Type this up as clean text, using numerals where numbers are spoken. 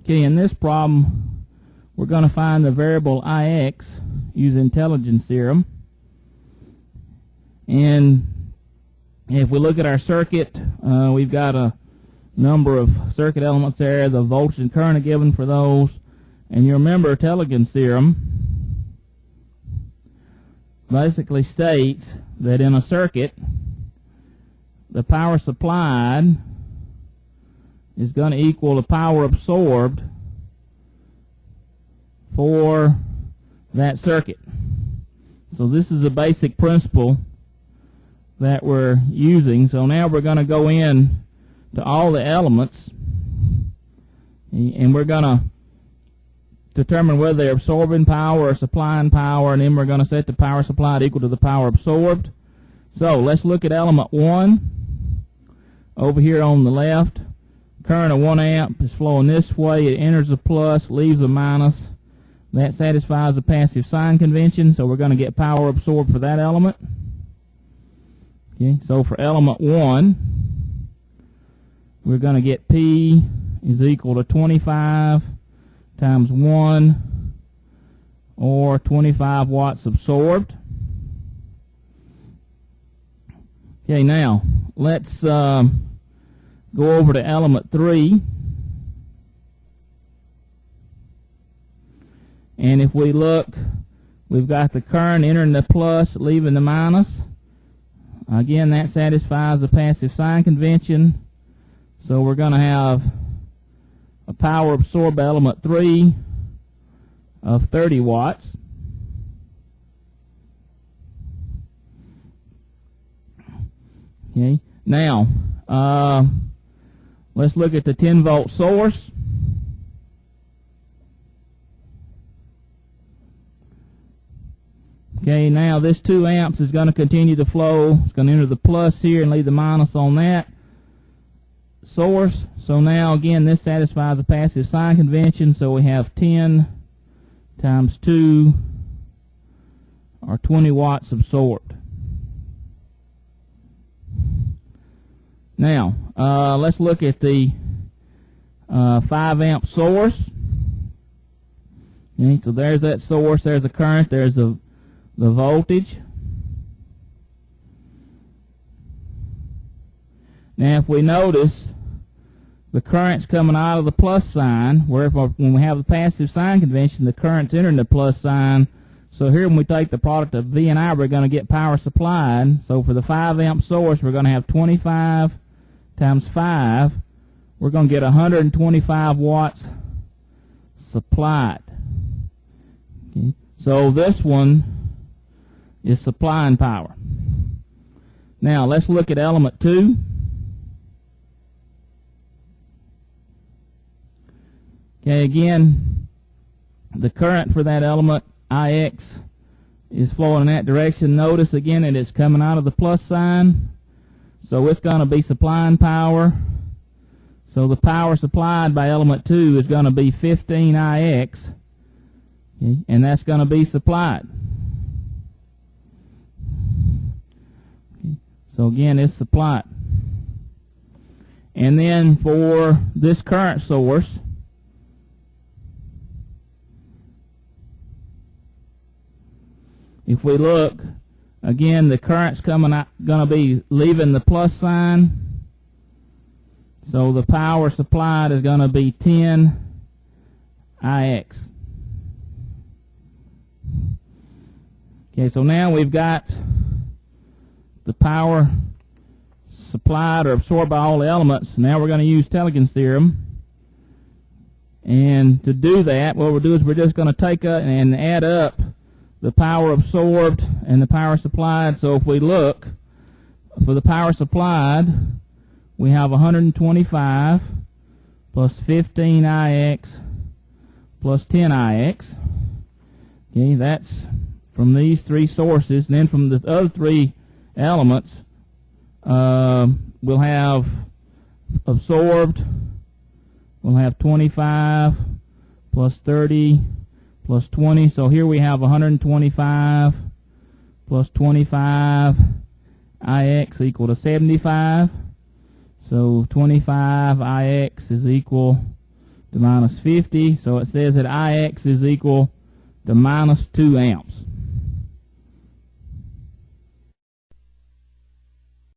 Okay, in this problem, we're going to find the variable Ix using intelligence theorem. And if we look at our circuit, we've got a number of circuit elements there. The voltage and current are given for those. And you remember intelligence theorem basically states that in a circuit, the power supplied is going to equal the power absorbed for that circuit. So this is a basic principle that we're using. So now we're going to go in to all the elements, and we're going to determine whether they're absorbing power or supplying power, and then we're going to set the power supplied equal to the power absorbed. So let's look at element 1 over here on the left. Current of 1 amp is flowing this way. It enters a plus, leaves a minus. That satisfies the passive sign convention, so we're going to get power absorbed for that element. Okay, so for element 1, we're going to get P is equal to 25 times 1, or 25 watts absorbed. Okay, now let's go over to element 3. And if we look, we've got the current entering the plus, leaving the minus. Again, that satisfies the passive sign convention. So we're going to have a power absorbed by element 3 of 30 watts. Okay, now let's look at the 10-volt source. Okay, now this 2 amps is going to continue to flow. It's going to enter the plus here and leave the minus on that source. So now, again, this satisfies the passive sign convention. So we have 10 times 2, or 20 watts absorbed. Now, let's look at the 5 amp source. Okay, so there's that source, there's the current, there's the voltage. Now, if we notice, the current's coming out of the plus sign, where when we have the passive sign convention, the current's entering the plus sign. So here, when we take the product of V and I, we're going to get power supplied. So for the 5 amp source, we're going to have 25 times 5. We're going to get 125 watts supplied. Okay. So this one is supplying power. Now let's look at element 2. Okay, again, the current for that element, Ix, is flowing in that direction. Notice again that it's coming out of the plus sign, so it's going to be supplying power. So the power supplied by element 2 is going to be 15 Ix, okay, and that's going to be supplied. Okay, so again, it's supplied. And then for this current source, if we look, again, the current's coming out, going to be leaving the plus sign. So the power supplied is going to be 10 Ix. Okay, so now we've got the power supplied or absorbed by all the elements. Now we're going to use intelligence theorem. And to do that, what we'll do is we're just going to take and add up the power absorbed and the power supplied. So if we look, for the power supplied, we have 125 plus 15 Ix plus 10 Ix. Okay, that's from these 3 sources. And then from the other 3 elements, we'll have absorbed, we'll have 25 plus 30 plus 20. So here we have 125 plus 25 Ix equal to 75. So 25 Ix is equal to minus 50. So it says that Ix is equal to minus 2 amps.